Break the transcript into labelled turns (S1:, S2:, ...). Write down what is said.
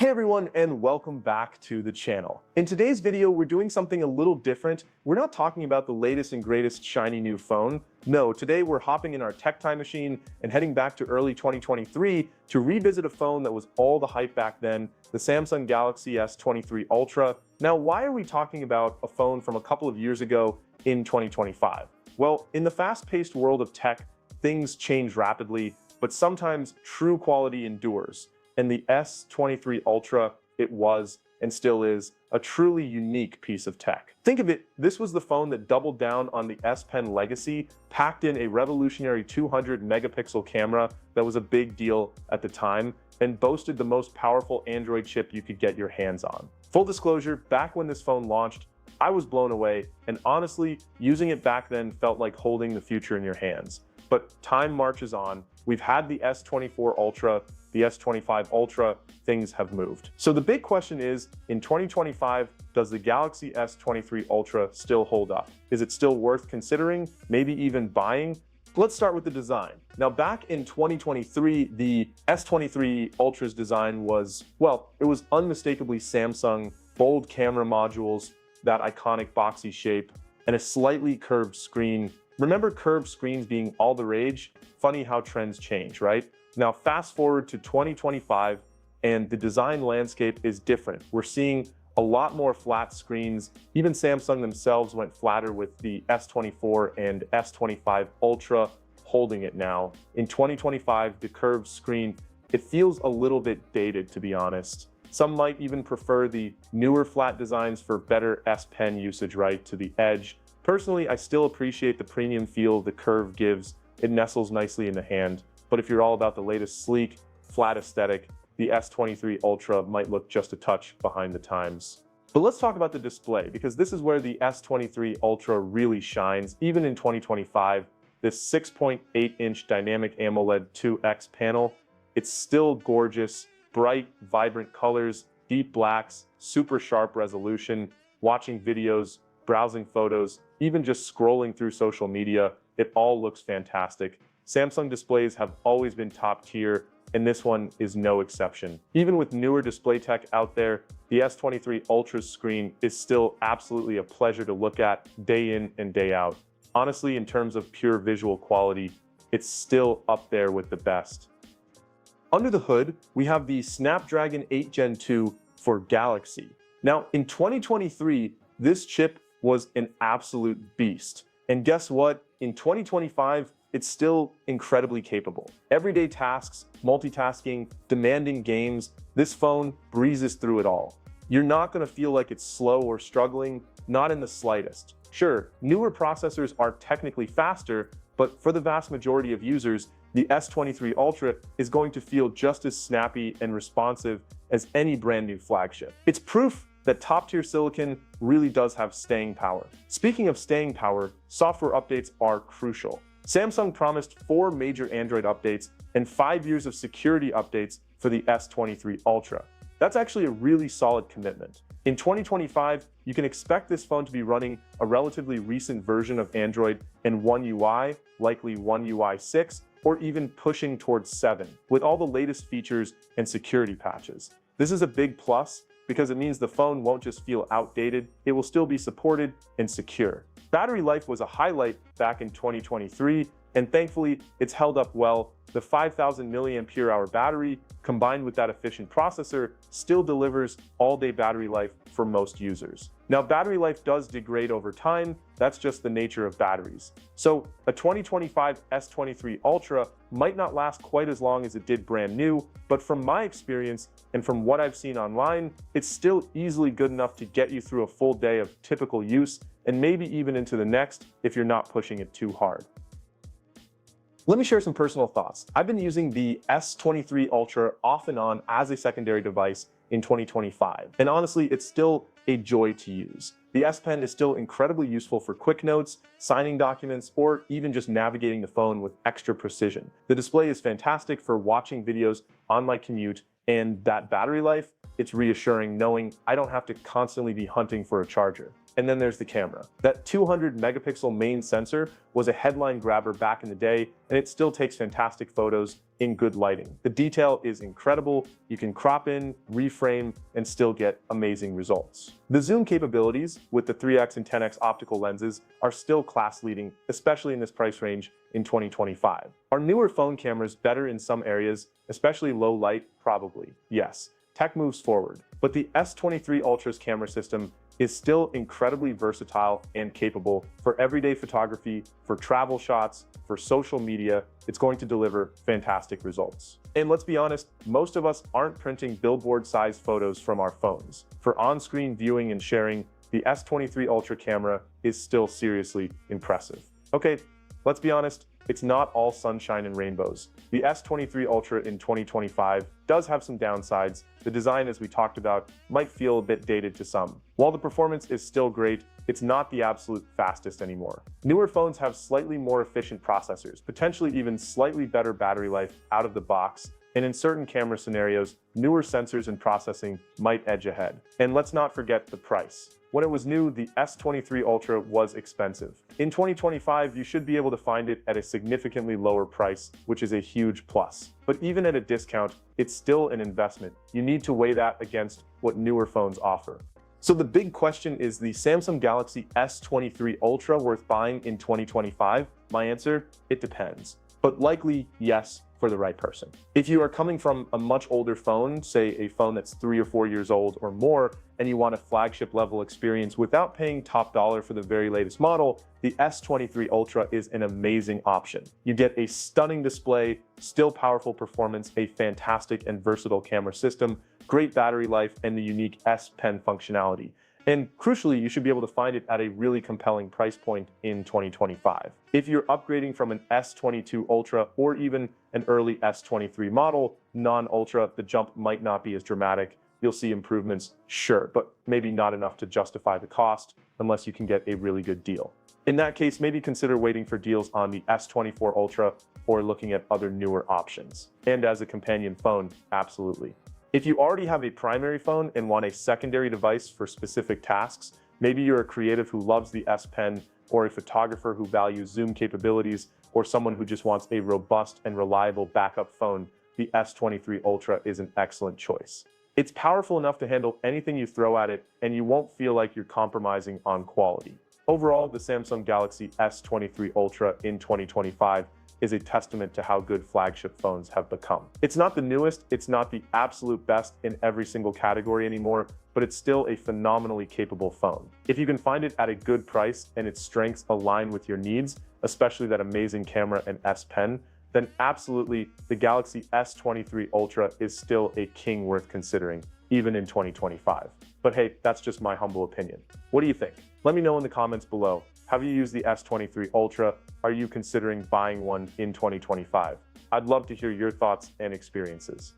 S1: Hey everyone, and welcome back to the channel. In today's video, we're doing something a little different. We're not talking about the latest and greatest shiny new phone. No, today we're hopping in our tech time machine and heading back to early 2023 to revisit a phone that was all the hype back then, the Samsung Galaxy S23 Ultra. Now, why are we talking about a phone from a couple of years ago in 2025? Well, in the fast-paced world of tech, things change rapidly, but sometimes true quality endures. And the S23 Ultra, it was and still is a truly unique piece of tech. Think of it, this was the phone that doubled down on the S Pen legacy, packed in a revolutionary 200 megapixel camera that was a big deal at the time, and boasted the most powerful Android chip you could get your hands on. Full disclosure, back when this phone launched, I was blown away, and honestly, using it back then felt like holding the future in your hands. But time marches on. We've had the S24 Ultra, the S25 Ultra, things have moved. So the big question is, in 2025, does the Galaxy S23 Ultra still hold up? Is it still worth considering, maybe even buying? Let's start with the design. Now, back in 2023, the S23 Ultra's design was, well, it was unmistakably Samsung, bold camera modules, that iconic boxy shape, and a slightly curved screen. Remember curved screens being all the rage? Funny how trends change, right? Now fast forward to 2025 and the design landscape is different. We're seeing a lot more flat screens. Even Samsung themselves went flatter with the S24 and S25 Ultra holding it now. In 2025, the curved screen, it feels a little bit dated, to be honest. Some might even prefer the newer flat designs for better S Pen usage, right, to the edge. Personally, I still appreciate the premium feel the curve gives. It nestles nicely in the hand. But if you're all about the latest sleek, flat aesthetic, the S23 Ultra might look just a touch behind the times. But let's talk about the display, because this is where the S23 Ultra really shines. Even in 2025, this 6.8-inch dynamic AMOLED 2X panel, it's still gorgeous, bright, vibrant colors, deep blacks, super sharp resolution, watching videos, browsing photos, even just scrolling through social media, it all looks fantastic. Samsung displays have always been top tier, and this one is no exception. Even with newer display tech out there, the S23 Ultra's screen is still absolutely a pleasure to look at day in and day out. Honestly, in terms of pure visual quality, it's still up there with the best. Under the hood, we have the Snapdragon 8 Gen 2 for Galaxy. Now, in 2023, this chip was an absolute beast. And guess what? In 2025, it's still incredibly capable. Everyday tasks, multitasking, demanding games, this phone breezes through it all. You're not going to feel like it's slow or struggling, not in the slightest. Sure, newer processors are technically faster, but for the vast majority of users, the S23 Ultra is going to feel just as snappy and responsive as any brand new flagship. It's proof that top-tier silicon really does have staying power. Speaking of staying power, software updates are crucial. Samsung promised 4 major Android updates and 5 years of security updates for the S23 Ultra. That's actually a really solid commitment. In 2025, you can expect this phone to be running a relatively recent version of Android and One UI, likely One UI 6, or even pushing towards 7, with all the latest features and security patches. This is a big plus, because it means the phone won't just feel outdated, it will still be supported and secure. Battery life was a highlight back in 2023, and thankfully it's held up well. The 5,000 mAh battery, combined with that efficient processor, still delivers all-day battery life for most users. Now, battery life does degrade over time, that's just the nature of batteries. So a 2025 S23 Ultra might not last quite as long as it did brand new, but from my experience and from what I've seen online, it's still easily good enough to get you through a full day of typical use, and maybe even into the next if you're not pushing it too hard. Let me share some personal thoughts. I've been using the S23 Ultra off and on as a secondary device in 2025, and honestly, it's still a joy to use. The S Pen is still incredibly useful for quick notes, signing documents, or even just navigating the phone with extra precision. The display is fantastic for watching videos on my commute, and that battery life, it's reassuring knowing I don't have to constantly be hunting for a charger. And then there's the camera. That 200 megapixel main sensor was a headline grabber back in the day, and it still takes fantastic photos in good lighting. The detail is incredible. You can crop in, reframe, and still get amazing results. The zoom capabilities with the 3x and 10x optical lenses are still class leading, especially in this price range in 2025. Are newer phone cameras better in some areas, especially low light? Probably, yes. Tech moves forward, but the S23 Ultra's camera system is still incredibly versatile and capable for everyday photography, for travel shots, for social media. It's going to deliver fantastic results. And let's be honest, most of us aren't printing billboard-sized photos from our phones. For on-screen viewing and sharing, the S23 Ultra camera is still seriously impressive. Okay, let's be honest, it's not all sunshine and rainbows. The S23 Ultra in 2025 does have some downsides. The design, as we talked about, might feel a bit dated to some. While the performance is still great, it's not the absolute fastest anymore. Newer phones have slightly more efficient processors, potentially even slightly better battery life out of the box, and in certain camera scenarios, newer sensors and processing might edge ahead. And let's not forget the price. When it was new, the S23 Ultra was expensive. In 2025, you should be able to find it at a significantly lower price, which is a huge plus. But even at a discount, it's still an investment. You need to weigh that against what newer phones offer. So the big question is, the Samsung Galaxy S23 Ultra worth buying in 2025? My answer, it depends. But likely, yes, for the right person. If you are coming from a much older phone, say a phone that's 3 or 4 years old or more, and you want a flagship level experience without paying top dollar for the very latest model, the S23 Ultra is an amazing option. You get a stunning display, still powerful performance, a fantastic and versatile camera system, great battery life, and the unique S Pen functionality. And crucially, you should be able to find it at a really compelling price point in 2025. If you're upgrading from an S22 Ultra or even an early S23 model, non-Ultra, the jump might not be as dramatic. You'll see improvements, sure, but maybe not enough to justify the cost unless you can get a really good deal. In that case, maybe consider waiting for deals on the S24 Ultra or looking at other newer options. And as a companion phone, absolutely. If you already have a primary phone and want a secondary device for specific tasks, maybe you're a creative who loves the S Pen, or a photographer who values zoom capabilities, or someone who just wants a robust and reliable backup phone, the S23 Ultra is an excellent choice. It's powerful enough to handle anything you throw at it, and you won't feel like you're compromising on quality. Overall, the Samsung Galaxy S23 Ultra in 2025 is a testament to how good flagship phones have become. It's not the newest, it's not the absolute best in every single category anymore, but it's still a phenomenally capable phone. If you can find it at a good price and its strengths align with your needs, especially that amazing camera and S Pen, then absolutely the Galaxy S23 Ultra is still a king worth considering, even in 2025. But hey, that's just my humble opinion. What do you think? Let me know in the comments below. Have you used the S23 Ultra? Are you considering buying one in 2025? I'd love to hear your thoughts and experiences.